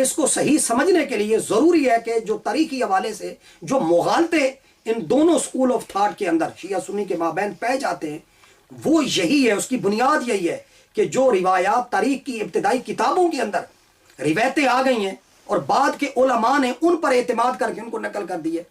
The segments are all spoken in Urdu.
اس کو صحیح سمجھنے کے لیے ضروری ہے کہ جو تاریخی حوالے سے جو مغالطے ان دونوں سکول آف تھاٹ کے اندر شیعہ سنی کے مابین پائے جاتے ہیں وہ یہی ہے، اس کی بنیاد یہی ہے کہ جو روایات تاریخ کی ابتدائی کتابوں کے اندر روایتیں آ گئی ہیں اور بعد کے علماء نے ان پر اعتماد کر کے ان کو نقل کر دی ہے،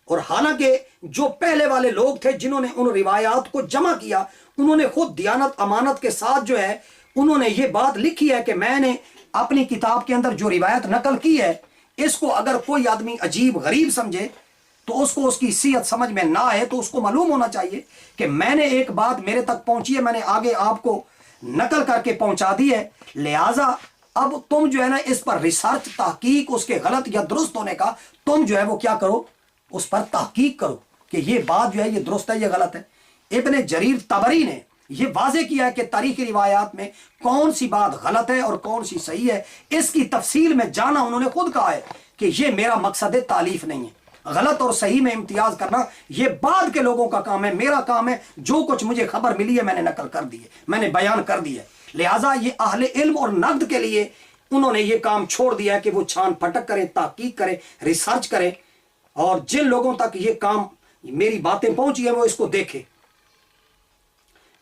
اور حالانکہ جو پہلے والے لوگ تھے جنہوں نے ان روایات کو جمع کیا انہوں نے خود دیانت امانت کے ساتھ جو ہے انہوں نے یہ بات لکھی ہے کہ میں نے اپنی کتاب کے اندر جو روایت نقل کی ہے اس کو اگر کوئی آدمی عجیب غریب سمجھے تو اس کو اس کی صحت سمجھ میں نہ آئے تو اس کو معلوم ہونا چاہیے کہ میں نے ایک بات میرے تک پہنچی ہے، میں نے آگے آپ کو نقل کر کے پہنچا دی ہے، لہٰذا اب تم جو ہے نا اس پر ریسرچ تحقیق اس کے غلط یا درست ہونے کا تم جو ہے وہ کیا کرو، اس پر تحقیق کرو کہ یہ بات جو ہے یہ درست ہے یہ غلط ہے۔ ابن جریر طبری نے یہ واضح کیا ہے کہ تاریخی روایات میں کون سی بات غلط ہے اور کون سی صحیح ہے، اس کی تفصیل میں جانا انہوں نے خود کہا ہے کہ یہ میرا مقصد تالیف نہیں ہے، غلط اور صحیح میں امتیاز کرنا یہ بعد کے لوگوں کا کام ہے، میرا کام ہے جو کچھ مجھے خبر ملی ہے میں نے نقل کر دی ہے، میں نے بیان کر دی ہے۔ لہٰذا یہ اہل علم اور نقد کے لیے انہوں نے یہ کام چھوڑ دیا ہے کہ وہ چھان پھٹک کریں، تحقیق کریں، ریسرچ کریں، اور جن لوگوں تک یہ کام میری باتیں پہنچی ہیں وہ اس کو دیکھیں۔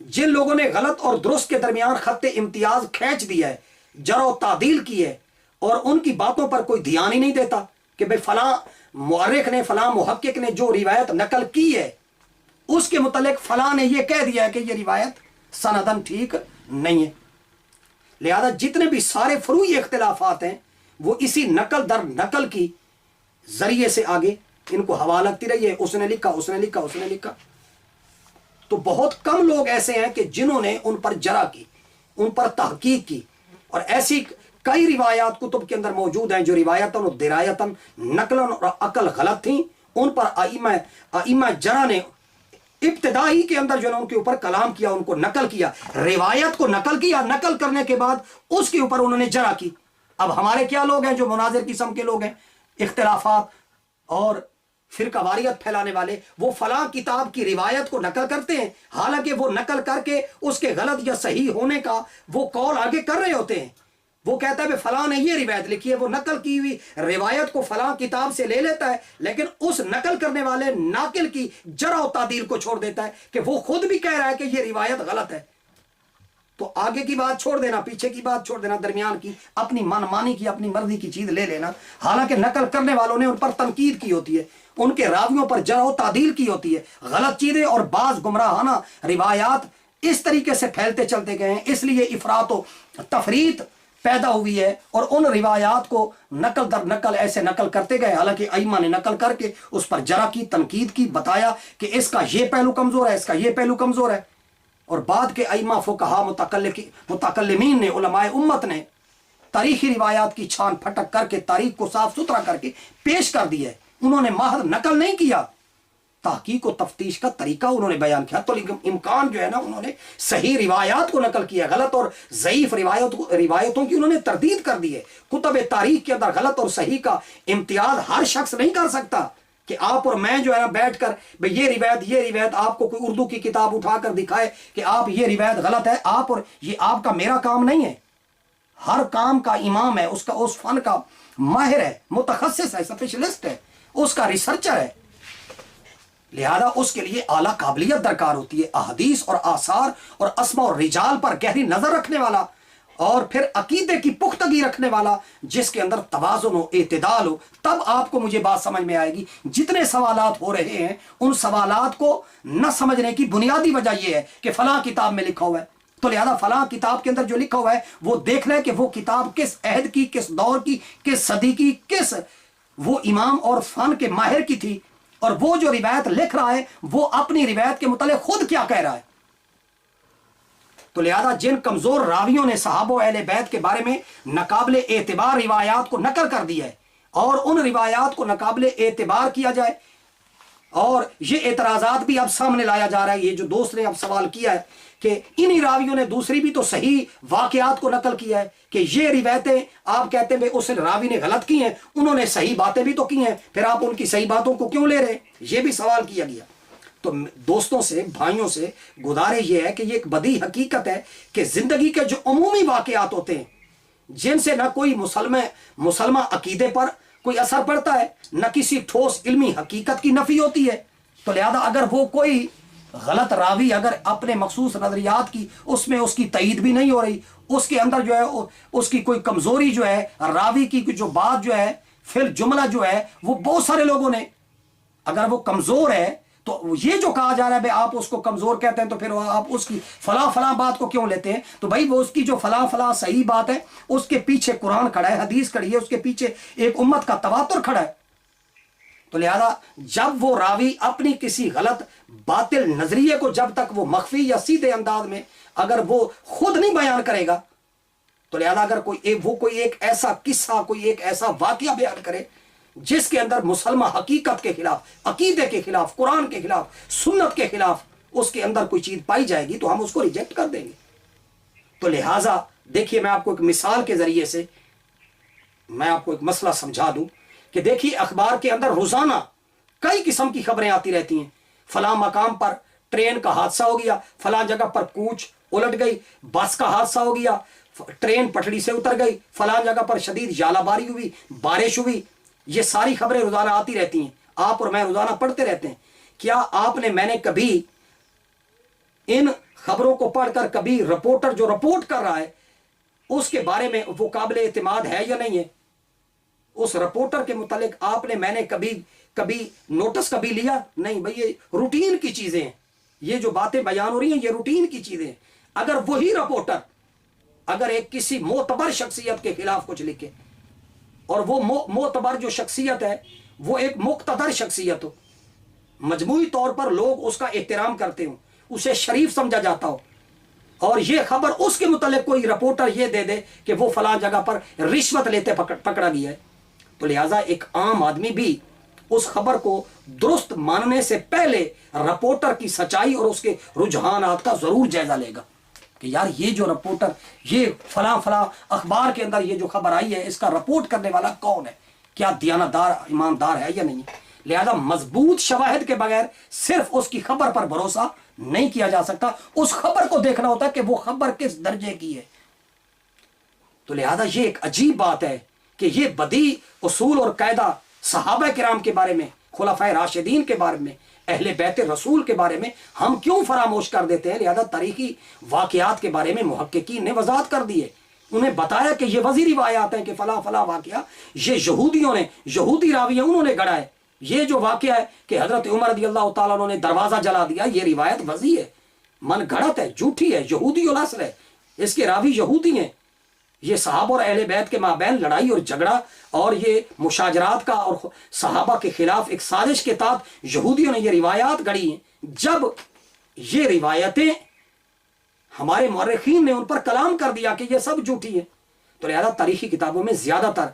جن لوگوں نے غلط اور درست کے درمیان خط امتیاز کھینچ دیا ہے، جرح و تعدیل کی ہے، اور ان کی باتوں پر کوئی دھیان ہی نہیں دیتا کہ بھئی فلاں مورخ نے فلاں محقق نے جو روایت نقل کی ہے اس کے متعلق فلاں نے یہ کہہ دیا ہے کہ یہ روایت سندن ٹھیک نہیں ہے۔ لہذا جتنے بھی سارے فروعی اختلافات ہیں وہ اسی نقل در نقل کی ذریعے سے آگے ان کو ہوا لگتی رہی ہے، اس نے لکھا اس نے لکھا اس نے لکھا۔ تو بہت کم لوگ ایسے ہیں کہ جنہوں نے ان پر جرح کی، ان پر تحقیق کی، اور ایسی کئی روایات کتب کے اندر موجود ہیں جو روایتاً و درایتاً نقلاً اور عقل غلط تھیں، ان پر ائمہ جرح نے ابتدائی کے اندر جو ہے ان کے اوپر کلام کیا، ان کو نقل کیا، روایت کو نقل کیا، نقل کرنے کے بعد اس کے اوپر انہوں نے جرح کی۔ اب ہمارے کیا لوگ ہیں جو مناظر قسم کے لوگ ہیں، اختلافات اور فرقہ واریت پھیلانے والے، وہ فلاں کتاب کی روایت کو نقل کرتے ہیں، حالانکہ وہ نقل کر کے اس کے غلط یا صحیح ہونے کا وہ قول آگے کر رہے ہوتے ہیں۔ وہ کہتا ہے کہ فلاں نے یہ روایت لکھی ہے، وہ نقل کی ہوئی روایت کو فلاں کتاب سے لے لیتا ہے، لیکن اس نقل کرنے والے ناقل کی جرح و تعدیل کو چھوڑ دیتا ہے کہ وہ خود بھی کہہ رہا ہے کہ یہ روایت غلط ہے۔ تو آگے کی بات چھوڑ دینا، پیچھے کی بات چھوڑ دینا، درمیان کی اپنی من مانی کی اپنی مرضی کی چیز لے لینا، حالانکہ نقل کرنے والوں نے ان پر تنقید کی ہوتی ہے، ان کے راویوں پر جرح و تعدیل کی ہوتی ہے، غلط چیزیں اور بعض گمراہانہ روایات اس طریقے سے پھیلتے چلتے گئے ہیں، اس لیے افراط و تفریط پیدا ہوئی ہے، اور ان روایات کو نقل در نقل ایسے نقل کرتے گئے، حالانکہ ائمہ نے نقل کر کے اس پر جرح کی، تنقید کی، بتایا کہ اس کا یہ پہلو کمزور ہے، اس کا یہ پہلو کمزور ہے، اور بعد کے ائمہ فقہا متکلمین نے، علماء امت نے تاریخی روایات کی چھان پھٹک کر کے تاریخ کو صاف ستھرا کر کے پیش کر دیا ہے۔ انہوں نے محض نقل نہیں کیا، تحقیق و تفتیش کا طریقہ انہوں نے بیان کیا، تو امکان جو ہے نا انہوں نے صحیح روایات کو نقل کیا، غلط اور ضعیف روایتوں کی انہوں نے تردید کر دی ہے۔ کتب تاریخ کے اندر غلط اور صحیح کا امتیاز ہر شخص نہیں کر سکتا کہ آپ اور میں جو ہے نا بیٹھ کر بھئی یہ روایت آپ کو کوئی اردو کی کتاب اٹھا کر دکھائے کہ آپ یہ روایت غلط ہے، آپ اور یہ آپ کا میرا کام نہیں ہے۔ ہر کام کا امام ہے، اس کا اس فن کا ماہر ہے، متخصص ہے، اسپیشلسٹ ہے، اس کا ریسرچر ہے، لہذا اس کے لیے اعلیٰ قابلیت درکار ہوتی ہے۔ احادیث اور آثار اور اسماء اور رجال پر گہری نظر رکھنے والا، اور پھر عقیدے کی پختگی رکھنے والا، جس کے اندر توازن ہو، اعتدال ہو، تب آپ کو مجھے بات سمجھ میں آئے گی۔ جتنے سوالات ہو رہے ہیں ان سوالات کو نہ سمجھنے کی بنیادی وجہ یہ ہے کہ فلاں کتاب میں لکھا ہوا ہے، تو لہذا فلاں کتاب کے اندر جو لکھا ہوا ہے وہ دیکھ لیں کہ وہ کتاب کس عہد کی، کس دور کی، کس صدی کی، کس وہ امام اور فن کے ماہر کی تھی، اور وہ جو روایت لکھ رہا ہے وہ اپنی روایت کے متعلق خود کیا کہہ رہا ہے۔ تو لہذا جن کمزور راویوں نے صحابہ و اہل بیت کے بارے میں ناقابل اعتبار روایات کو نقل کر دیا ہے، اور ان روایات کو ناقابل اعتبار کیا جائے، اور یہ اعتراضات بھی اب سامنے لایا جا رہا ہے، یہ جو دوست نے اب سوال کیا ہے کہ انہی راویوں نے دوسری بھی تو صحیح واقعات کو نقل کیا ہے، کہ یہ روایتیں آپ کہتے ہیں اس راوی نے غلط کی ہیں، انہوں نے صحیح باتیں بھی تو کی ہیں، پھر آپ ان کی صحیح باتوں کو کیوں لے رہے ہیں؟ یہ بھی سوال کیا گیا۔ تو دوستوں سے، بھائیوں سے گزارش یہ ہے کہ یہ ایک بدیہی حقیقت ہے کہ زندگی کے جو عمومی واقعات ہوتے ہیں جن سے نہ کوئی مسلمہ عقیدے پر کوئی اثر پڑتا ہے، نہ کسی ٹھوس علمی حقیقت کی نفی ہوتی ہے. تو لہذا اگر وہ کوئی غلط راوی اگر اپنے مخصوص نظریات کی اس میں اس کی تائید بھی نہیں ہو رہی، اس کے اندر جو ہے اس کی کوئی کمزوری جو ہے، راوی کی جو بات جو ہے فی الجملہ جو ہے وہ بہت سارے لوگوں نے اگر وہ کمزور ہے تو یہ جو کہا جا رہا ہے بھائی آپ اس کو کمزور کہتے ہیں تو پھر آپ اس کی فلاں بات کو کیوں لیتے ہیں؟ تو بھائی وہ اس کی جو فلاں صحیح بات ہے اس کے پیچھے قرآن کھڑا ہے، حدیث کھڑی ہے، اس کے پیچھے ایک امت کا تواتر کھڑا ہے. تو لہذا جب وہ راوی اپنی کسی غلط باطل نظریے کو جب تک وہ مخفی یا سیدھے انداز میں اگر وہ خود نہیں بیان کرے گا، تو لہذا اگر کوئی ایک ایسا قصہ، کوئی ایک ایسا واقعہ بیان کرے جس کے اندر مسلمہ حقیقت کے خلاف، عقیدے کے خلاف، قرآن کے خلاف، سنت کے خلاف اس کے اندر کوئی چیز پائی جائے گی تو ہم اس کو ریجیکٹ کر دیں گے. تو لہٰذا دیکھیے میں آپ کو ایک مثال کے ذریعے سے میں آپ کو ایک مسئلہ سمجھا دوں کہ دیکھیے اخبار کے اندر روزانہ کئی قسم کی خبریں آتی رہتی ہیں. فلاں مقام پر ٹرین کا حادثہ ہو گیا، فلاں جگہ پر کوچ الٹ گئی، بس کا حادثہ ہو گیا، ٹرین پٹڑی سے اتر گئی، فلاں جگہ پر شدید ژالہ باری ہوئی، بارش ہوئی. یہ ساری خبریں روزانہ آتی رہتی ہیں، آپ اور میں روزانہ پڑھتے رہتے ہیں. کیا آپ نے میں نے کبھی ان خبروں کو پڑھ کر کبھی رپورٹر جو رپورٹ کر رہا ہے اس کے بارے میں وہ قابل اعتماد ہے یا نہیں ہے؟ اس رپورٹر کے متعلق آپ نے میں نے کبھی نوٹس کبھی لیا؟ نہیں بھئی، یہ روٹین کی چیزیں ہیں، یہ جو باتیں بیان ہو رہی ہیں یہ روٹین کی چیزیں ہیں. اگر وہی رپورٹر اگر ایک کسی معتبر شخصیت کے خلاف کچھ لکھے اور وہ معتبر جو شخصیت ہے وہ ایک مقتدر شخصیت ہو، مجموعی طور پر لوگ اس کا احترام کرتے ہوں، اسے شریف سمجھا جاتا ہو، اور یہ خبر اس کے متعلق کوئی رپورٹر یہ دے دے کہ وہ فلاں جگہ پر رشوت لیتے پکڑا گیا ہے، تو لہٰذا ایک عام آدمی بھی اس خبر کو درست ماننے سے پہلے رپورٹر کی سچائی اور اس کے رجحانات کا ضرور جائزہ لے گا کہ یار یہ جو رپورٹر یہ فلاں اخبار کے اندر یہ جو خبر آئی ہے اس کا رپورٹ کرنے والا کون ہے، کیا دیانتدار ایماندار ہے یا نہیں. لہذا مضبوط شواہد کے بغیر صرف اس کی خبر پر بھروسہ نہیں کیا جا سکتا، اس خبر کو دیکھنا ہوتا ہے کہ وہ خبر کس درجے کی ہے. تو لہذا یہ ایک عجیب بات ہے کہ یہ بدیع اصول اور قاعدہ صحابہ کرام کے بارے میں، خلفائے راشدین کے بارے میں، اہل بیت رسول کے بارے میں ہم کیوں فراموش کر دیتے ہیں؟ لہذا تاریخی واقعات کے بارے میں محققین نے وضاحت کر دی ہے، انہیں بتایا کہ یہ وزی روایات ہیں کہ فلاں واقعہ یہ یہودی راوی ہیں انہوں نے گڑھا ہے. یہ جو واقعہ ہے کہ حضرت عمر رضی اللہ تعالیٰ عنہ نے دروازہ جلا دیا، یہ روایت وزی ہے، من گھڑت ہے، جھوٹی ہے، یہودی الاصل ہے، اس کے راوی یہودی ہیں. یہ صحابہ اور اہل بیت کے مابین لڑائی اور جھگڑا اور یہ مشاجرات کا اور صحابہ کے خلاف ایک سازش کے تحت یہودیوں نے یہ روایات گڑھی ہیں. جب یہ روایتیں ہمارے مورخین نے ان پر کلام کر دیا کہ یہ سب جھوٹی ہیں، تو لہذا تاریخی کتابوں میں زیادہ تر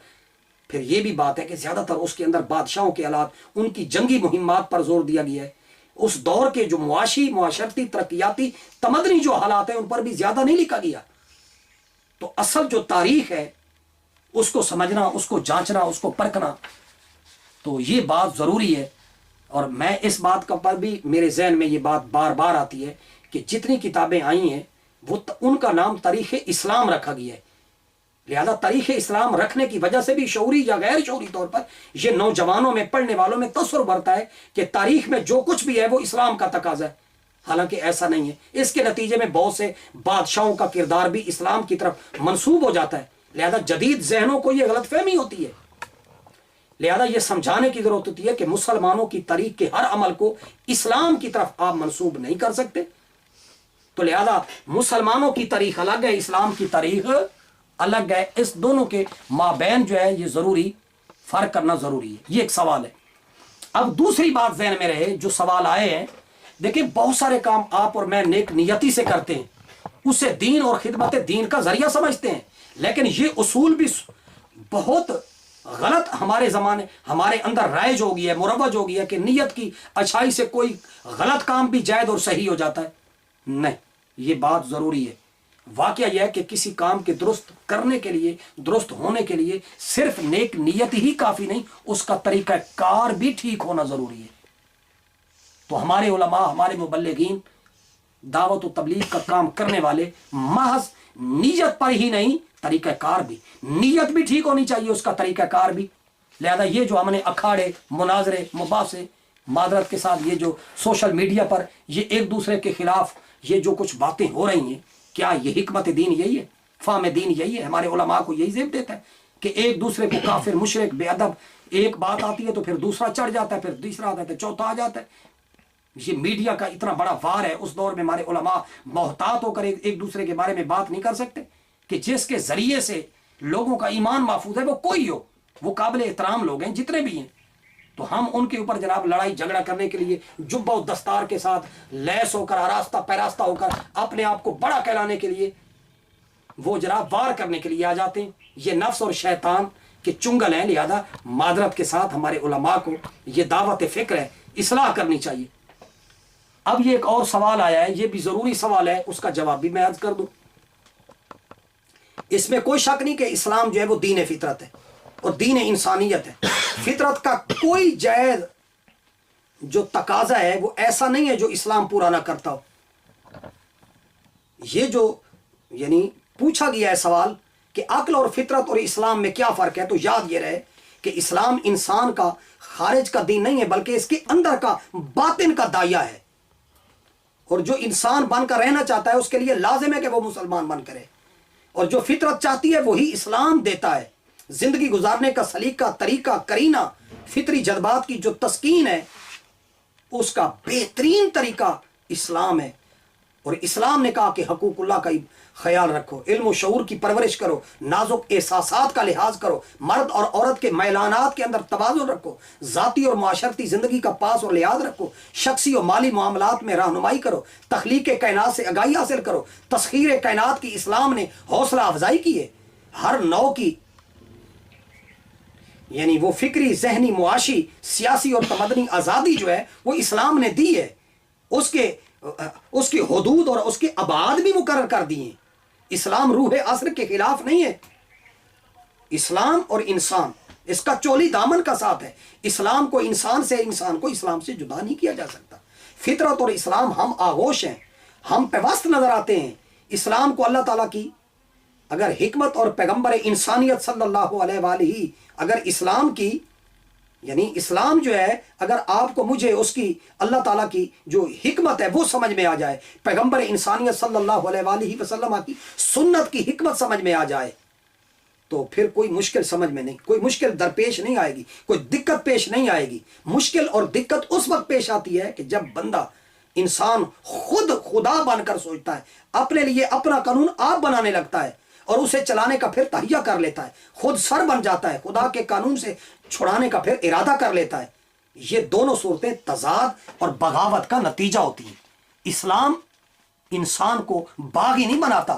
پھر یہ بھی بات ہے کہ زیادہ تر اس کے اندر بادشاہوں کے حالات، ان کی جنگی مہمات پر زور دیا گیا ہے. اس دور کے جو معاشرتی ترقیاتی تمدنی جو حالات ہیں ان پر بھی زیادہ نہیں لکھا گیا. تو اصل جو تاریخ ہے اس کو سمجھنا، اس کو جانچنا، اس کو پرکھنا، تو یہ بات ضروری ہے. اور میں اس بات کا پر بھی میرے ذہن میں یہ بات بار بار آتی ہے کہ جتنی کتابیں آئی ہیں وہ ان کا نام تاریخ اسلام رکھا گیا ہے. لہذا تاریخ اسلام رکھنے کی وجہ سے بھی شعوری یا غیر شعوری طور پر یہ نوجوانوں میں، پڑھنے والوں میں تصور بڑھتا ہے کہ تاریخ میں جو کچھ بھی ہے وہ اسلام کا تقاضا ہے، حالانکہ ایسا نہیں ہے. اس کے نتیجے میں بہت سے بادشاہوں کا کردار بھی اسلام کی طرف منسوب ہو جاتا ہے. لہذا جدید ذہنوں کو یہ غلط فہمی ہوتی ہے. لہذا یہ سمجھانے کی ضرورت ہوتی ہے کہ مسلمانوں کی تاریخ کے ہر عمل کو اسلام کی طرف آپ منسوب نہیں کر سکتے. تو لہذا مسلمانوں کی تاریخ الگ ہے، اسلام کی تاریخ الگ ہے. اس دونوں کے مابین جو ہے یہ ضروری فرق کرنا ضروری ہے. یہ ایک سوال ہے. اب دوسری بات ذہن میں رہے جو سوال آئے ہیں، دیکھیں بہت سارے کام آپ اور میں نیک نیتی سے کرتے ہیں، اسے دین اور خدمت دین کا ذریعہ سمجھتے ہیں، لیکن یہ اصول بھی بہت غلط ہمارے اندر رائج ہو گیا ہے، مروج ہو گیا ہے کہ نیت کی اچھائی سے کوئی غلط کام بھی جائز اور صحیح ہو جاتا ہے. نہیں، یہ بات ضروری ہے. واقعہ یہ ہے کہ کسی کام کے درست کرنے کے لیے، درست ہونے کے لیے صرف نیک نیت ہی کافی نہیں، اس کا طریقہ کار بھی ٹھیک ہونا ضروری ہے. تو ہمارے علماء، ہمارے مبلغین، دعوت و تبلیغ کا کام کرنے والے محض نیت پر ہی نہیں طریقہ کار بھی، نیت بھی ٹھیک ہونی چاہیے، اس کا طریقہ کار بھی۔ لہذا یہ جو ہم نے اکھاڑے، مناظرے، مباحثے، معذرت کے ساتھ یہ جو سوشل میڈیا پر یہ ایک دوسرے کے خلاف یہ جو کچھ باتیں ہو رہی ہیں، کیا یہ حکمت دین یہی ہے؟ فہم دین یہی ہے؟ ہمارے علماء کو یہی زیب دیتا ہے کہ ایک دوسرے کو کافر، مشرک، بے ادب، ایک بات آتی ہے تو پھر دوسرا چڑھ جاتا ہے، پھر تیسرا آتا ہے تو چوتھا آ جاتا ہے۔ یہ میڈیا کا اتنا بڑا وار ہے، اس دور میں ہمارے علماء محتاط ہو کر ایک دوسرے کے بارے میں بات نہیں کر سکتے کہ جس کے ذریعے سے لوگوں کا ایمان محفوظ ہے وہ کوئی ہو، وہ قابل احترام لوگ ہیں جتنے بھی ہیں، تو ہم ان کے اوپر جناب لڑائی جھگڑا کرنے کے لیے جبہ و دستار کے ساتھ لیس ہو کر، آراستہ پیراستہ ہو کر، اپنے آپ کو بڑا کہلانے کے لیے وہ جناب وار کرنے کے لیے آ جاتے ہیں۔ یہ نفس اور شیطان کے چنگل ہیں، لہذا معذرت کے ساتھ ہمارے علماء کو یہ دعوت فکر ہے، اصلاح کرنی چاہیے۔ اب یہ ایک اور سوال آیا ہے، یہ بھی ضروری سوال ہے، اس کا جواب بھی میں عرض کر دوں۔ اس میں کوئی شک نہیں کہ اسلام جو ہے وہ دین فطرت ہے اور دین انسانیت ہے۔ فطرت کا کوئی جائز جو تقاضا ہے وہ ایسا نہیں ہے جو اسلام پورا نہ کرتا ہو۔ یہ جو یعنی پوچھا گیا ہے سوال کہ عقل اور فطرت اور اسلام میں کیا فرق ہے، تو یاد یہ رہے کہ اسلام انسان کا خارج کا دین نہیں ہے بلکہ اس کے اندر کا باطن کا داعیہ ہے، اور جو انسان بن کر رہنا چاہتا ہے اس کے لیے لازم ہے کہ وہ مسلمان بن کرے، اور جو فطرت چاہتی ہے وہی اسلام دیتا ہے۔ زندگی گزارنے کا سلیقہ، طریقہ، کرینہ، فطری جذبات کی جو تسکین ہے اس کا بہترین طریقہ اسلام ہے۔ اور اسلام نے کہا کہ حقوق اللہ کا خیال رکھو، علم و شعور کی پرورش کرو، نازک احساسات کا لحاظ کرو، مرد اور عورت کے میلانات کے اندر توازن رکھو، ذاتی اور معاشرتی زندگی کا پاس اور لحاظ رکھو، شخصی اور مالی معاملات میں رہنمائی کرو، تخلیق کائنات سے آگاہی حاصل کرو۔ تسخیر کائنات کی اسلام نے حوصلہ افزائی کی ہے، ہر نوع کی یعنی وہ فکری، ذہنی، معاشی، سیاسی اور تمدنی آزادی جو ہے وہ اسلام نے دی ہے، اس کے حدود اور اس کے ابعاد بھی مقرر کر دیے۔ اسلام روح عصر کے خلاف نہیں ہے۔ اسلام اور انسان اس کا چولی دامن کا ساتھ ہے۔ اسلام کو انسان سے، انسان کو اسلام سے جدا نہیں کیا جا سکتا۔ فطرت اور اسلام ہم آغوش ہیں، ہم پیوست نظر آتے ہیں۔ اسلام کو اللہ تعالیٰ کی اگر حکمت اور پیغمبر انسانیت صلی اللہ علیہ وآلہ اگر اسلام کی یعنی اسلام جو ہے اگر آپ کو مجھے اس کی اللہ تعالیٰ کی جو حکمت ہے وہ سمجھ میں آ جائے، پیغمبر انسانیت صلی اللہ علیہ وآلہ وسلم کی سنت کی حکمت سمجھ میں آ جائے، تو پھر کوئی مشکل سمجھ میں نہیں، کوئی مشکل درپیش نہیں آئے گی، کوئی دقت پیش نہیں آئے گی۔ مشکل اور دقت اس وقت پیش آتی ہے کہ جب بندہ انسان خود خدا بن کر سوچتا ہے، اپنے لیے اپنا قانون آپ بنانے لگتا ہے اور اسے چلانے کا پھر تہیہ کر لیتا ہے، خود سر بن جاتا ہے، خدا کے قانون سے چھڑانے کا پھر ارادہ کر لیتا ہے۔ یہ دونوں صورتیں تضاد اور بغاوت کا نتیجہ ہوتی ہیں۔ اسلام انسان کو باغی نہیں بناتا،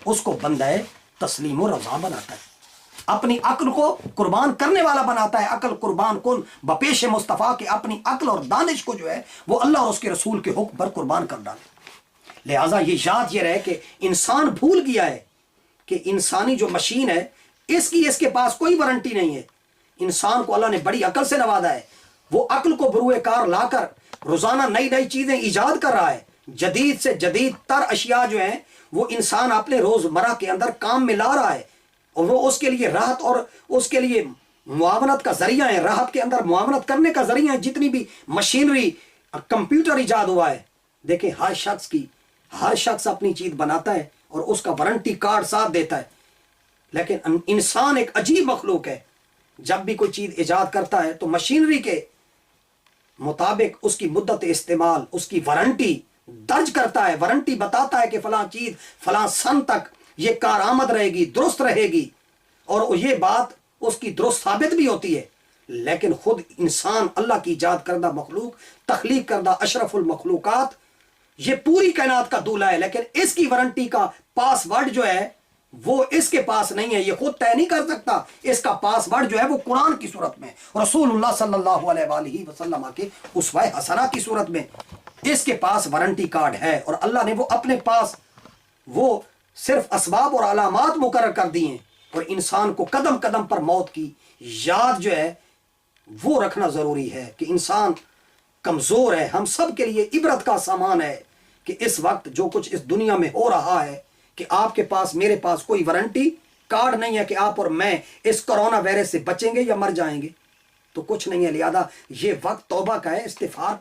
اس کو بندہ تسلیم و رضا بناتا ہے، اپنی عقل کو قربان کرنے والا بناتا ہے۔ عقل قربان کن بپیش مصطفیٰ کے، اپنی عقل اور دانش کو جو ہے وہ اللہ اور اس کے رسول کے حکم پر قربان کر ڈالے۔ لہٰذا یہ یاد یہ رہے کہ انسان بھول گیا ہے کہ انسانی جو مشین ہے اس کے پاس کوئی وارنٹی نہیں ہے۔ انسان کو اللہ نے بڑی عقل سے نوازا ہے، وہ عقل کو بروئے کار لا کر روزانہ نئی نئی چیزیں ایجاد کر رہا ہے، جدید سے جدید تر اشیاء جو ہیں وہ انسان اپنے روزمرہ کے اندر کام میں لا رہا ہے، اور وہ اس کے لیے راحت اور اس کے لیے معاونت کا ذریعہ ہے، راحت کے اندر معاونت کرنے کا ذریعہ ہے۔ جتنی بھی مشینری کمپیوٹر ایجاد ہوا ہے، دیکھیں ہر شخص اپنی چیز بناتا ہے اور اس کا وارنٹی کارڈ ساتھ دیتا ہے، لیکن انسان ایک عجیب مخلوق ہے۔ جب بھی کوئی چیز ایجاد کرتا ہے تو مشینری کے مطابق اس کی مدت استعمال، اس کی وارنٹی درج کرتا ہے، وارنٹی بتاتا ہے کہ فلاں چیز فلاں سن تک یہ کارآمد رہے گی، درست رہے گی، اور یہ بات اس کی درست ثابت بھی ہوتی ہے۔ لیکن خود انسان اللہ کی ایجاد کردہ مخلوق، تخلیق کردہ اشرف المخلوقات، یہ پوری کائنات کا دولہ ہے، لیکن اس کی وارنٹی کا پاس ورڈ جو ہے وہ اس کے پاس نہیں ہے، یہ خود طے نہیں کر سکتا۔ اس کا پاس ورڈ جو ہے وہ قرآن کی صورت میں، رسول اللہ صلی اللہ علیہ وآلہ وسلم کے اسوہ حسنہ کی صورت میں اس کے پاس وارنٹی کارڈ ہے، اور اللہ نے وہ اپنے پاس وہ صرف اسباب اور علامات مقرر کر دی ہیں، اور انسان کو قدم قدم پر موت کی یاد جو ہے وہ رکھنا ضروری ہے کہ انسان کمزور ہے۔ ہم سب کے لیے عبرت کا سامان ہے کہ اس وقت جو کچھ اس دنیا میں ہو رہا ہے کہ آپ کے پاس میرے پاس کوئی وارنٹی کارڈ نہیں ہے کہ آپ اور میں اس کرونا وائرس سے بچیں گے یا مر جائیں گے، تو کچھ نہیں ہے۔ لہذا یہ وقت توبہ کا ہے،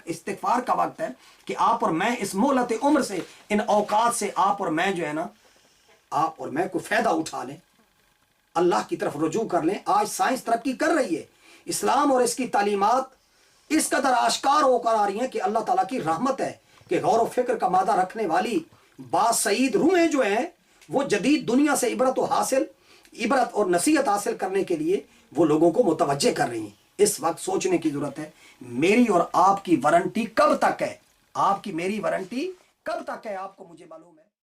استغفار کا وقت ہے کہ آپ اور میں اس مہلت عمر سے، ان اوقات سے آپ اور میں جو ہے نا، آپ اور میں کوئی فائدہ اٹھا لیں، اللہ کی طرف رجوع کر لیں۔ آج سائنس ترقی کر رہی ہے، اسلام اور اس کی تعلیمات اس قدر آشکار ہو کر آ رہی ہیں کہ اللہ تعالیٰ کی رحمت ہے کہ غور و فکر کا مادہ رکھنے والی باسعید روحیں جو ہیں وہ جدید دنیا سے عبرت اور نصیحت حاصل کرنے کے لیے وہ لوگوں کو متوجہ کر رہی ہیں۔ اس وقت سوچنے کی ضرورت ہے، میری اور آپ کی وارنٹی کب تک ہے؟ آپ کی میری وارنٹی کب تک ہے؟ آپ کو مجھے معلوم ہے۔